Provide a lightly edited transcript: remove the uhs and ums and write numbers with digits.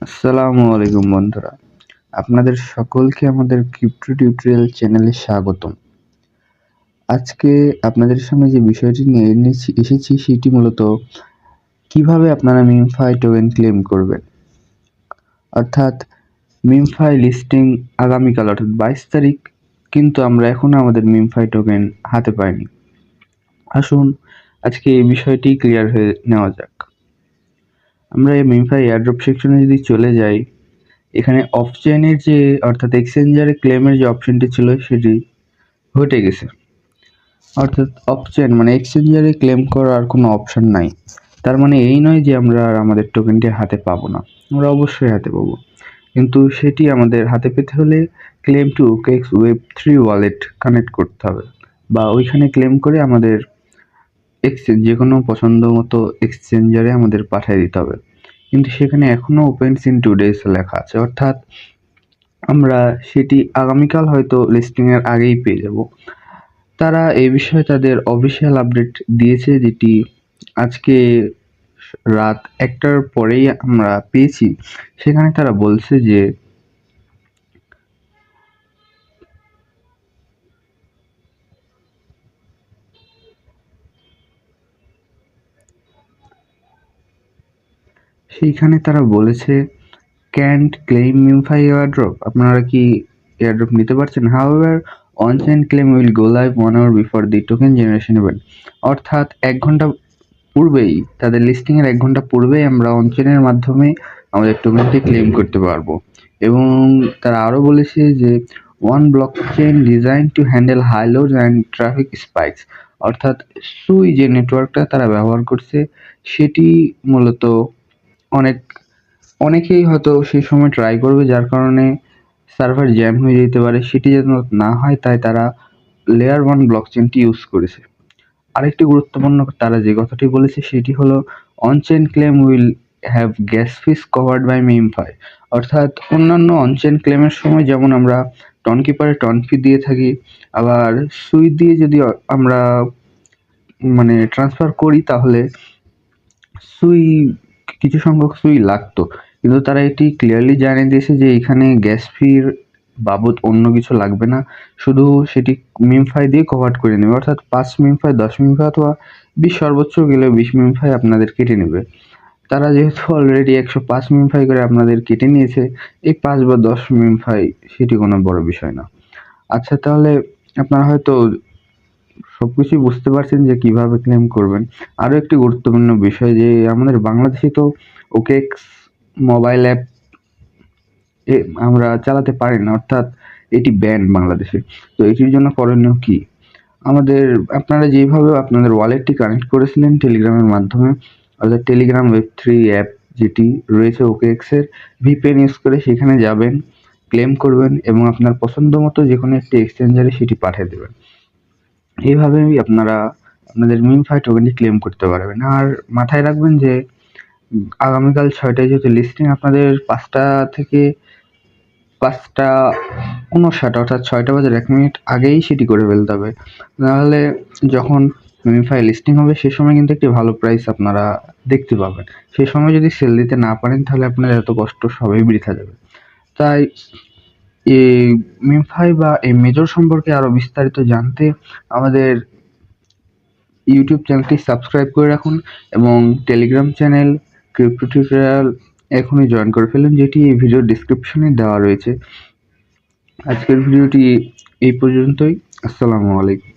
আসসালামু আলাইকুম বন্ধুরা। আপনাদের সকলকে আমাদের ক্রিপ্টো টিউটোরিয়াল চ্যানেলে স্বাগতম। আজকে আপনাদের সামনে যে বিষয়টি নিয়ে এসেছি সেটি মূলত কিভাবে আপনারা মিমফাই টোকেন ক্লেম করবেন। অর্থাৎ মিমফাই লিস্টিং আগামীকাল অর্থাৎ 22 তারিখ, কিন্তু আমরা এখনো আমাদের মিমফাই টোকেন হাতে পাইনি। আসুন আজকে এই বিষয়টি ক্লিয়ার হয়ে নেওয়া যাক। আমরা এই মিমফাই এয়ারড্রপ সেকশনে যদি চলে যাই, এখানে অফ চেইনের যে অর্থাৎ এক্সচেঞ্জারে ক্লেমের যে অপশনটি ছিল সেটি হটে গেছে। অর্থাৎ অফ চেইন মানে এক্সচেঞ্জারে ক্লেম করার কোনো অপশন নাই। তার মানে এই নয় যে আমরা আর আমাদের টোকেনটি হাতে পাবো না, আমরা অবশ্যই হাতে পাবো, কিন্তু সেটি আমাদের হাতে পেতে হলে claim to OKX Web3 wallet connect করতে হবে, বা ওইখানে ক্লেম করে আমাদের যে কোনো পছন্দ মতো এক্সচেঞ্জারে আমাদের পাঠিয়ে দিতে হবে। কিন্তু সেখানে এখনো ওপেনস ইন 2 days লেখা আছে, অর্থাৎ আমরা সেটি আগামীকাল হয়তো লিস্টিংয়ের আগেই পেয়ে যাব। তারা এই বিষয়ে তাদের অফিসিয়াল আপডেট দিয়েছে, যেটি আজকে রাত 1টার পরেই আমরা পেয়েছি। সেখানে তারা বলছে যে সেইখানে তারা বলেছে ক্যান্ট ক্লেম মিমফাই এয়ারড্রপ, আপনারা কি এয়ারড্রপ নিতে পারছেন? However on chain claim will go live 1 hour before the token generation event. অর্থাৎ 1 ঘন্টা পূর্বেই, তাদের লিস্টিংয়ের 1 ঘন্টা পূর্বেই আমরা অন চেইনের মাধ্যমে আমাদের টোকেনটি ক্লেম করতে পারবো। এবং তারা আরও বলেছে যে one blockchain design to handle high load and traffic spikes. অর্থাৎ সুই যে নেটওয়ার্কটা তারা ব্যবহার করছে সেটি মূলত অনেকেই হয়তো সেই সময় ট্রাই করবে, যার কারণে সার্ভার জ্যাম হয়ে যেতে পারে। সেটি যেন না হয় তাই তারা লেয়ার 1 ব্লকচেনটি ইউজ করেছে। আরেকটি গুরুত্বপূর্ণ তারা যে কথাটি বলেছে সেটি হলো onchain claim will have gas fees covered by MemeFi. অর্থাৎ অন্যান্য অনচেন ক্লেমের সময় যেমন আমরা টন কিপারে টন ফি দিয়ে থাকি, আবার সুই দিয়ে যদি আমরা মানে ট্রান্সফার করি তাহলে সুই কিছু সংখ্যক সুই লাগতো, কিন্তু তারা এটি ক্লিয়ারলি জানিয়ে দিয়েছে যে এখানে গ্যাস ফির বাবদ অন্য কিছু লাগবে না, শুধু সেটি মিমফাই দিয়ে কভার করে নেবে। অর্থাৎ 5 মিমফাই, 10 মিমফাই অথবা 20, সর্বোচ্চ গেলে 20 মিমফাই আপনাদের কেটে নেবে। তারা যেহেতু অলরেডি 105 মিমফাই করে আপনাদের কেটে নিয়েছে, এই 5 বা 10 মিমফাই সেটি কোনো বড় বিষয় না। আচ্ছা, তাহলে আপনারা হয়তো সবকিছুই বুঝতে পারছেন যে কিভাবে ক্লেম করবেন। আরও একটি গুরুত্বপূর্ণ বিষয় যে আমাদের বাংলাদেশে তো OKX মোবাইল অ্যাপ আমরা চালাতে পারি না, অর্থাৎ এটি ব্যান বাংলাদেশে। তো এটির জন্য করণীয় কি? আপনারা যেভাবে আপনাদের ওয়ালেটটি কানেক্ট করেছিলেন টেলিগ্রামের মাধ্যমে, অর্থাৎ টেলিগ্রাম Web3 অ্যাপ যেটি রয়েছে OKX এর, VPN ইউজ করে সেখানে যাবেন, ক্লেম করবেন এবং আপনার পছন্দ মতো যে কোনো একটি এক্সচেঞ্জারে সেটি পাঠিয়ে দেবেন। এইভাবেই আপনারা আপনাদের মিমফাই টোকেনটি ক্লেম করতে পারবেন। আর মাথায় রাখবেন যে আগামীকাল 6টায় যেহেতু লিস্টিং, আপনাদের 5টা থেকে 5টা 59 অর্থাৎ 6টা বাজার 1 মিনিট আগেই সেটি করে ফেলতে হবে, নাহলে যখন মিমফাই লিস্টিং হবে সে সময় কিন্তু একটি ভালো প্রাইস আপনারা দেখতে পাবেন। সেই সময় যদি সেল দিতে না পারেন তাহলে আপনার এত কষ্ট সবই বৃথা যাবে। তাই এই মিমফাই বা এই মেজর সম্পর্কে আরো বিস্তারিত জানতে আমাদের ইউটিউব চ্যানেলটি সাবস্ক্রাইব করে রাখুন এবং টেলিগ্রাম চ্যানেল ক্রিপ্টো টিউটোরিয়াল এখনই জয়েন করে ফেলুন, যেটি এই ভিডিওর ডিসক্রিপশনে দেওয়া রয়েছে। আজকের ভিডিওটি এই পর্যন্তই। আসসালামু আলাইকুম।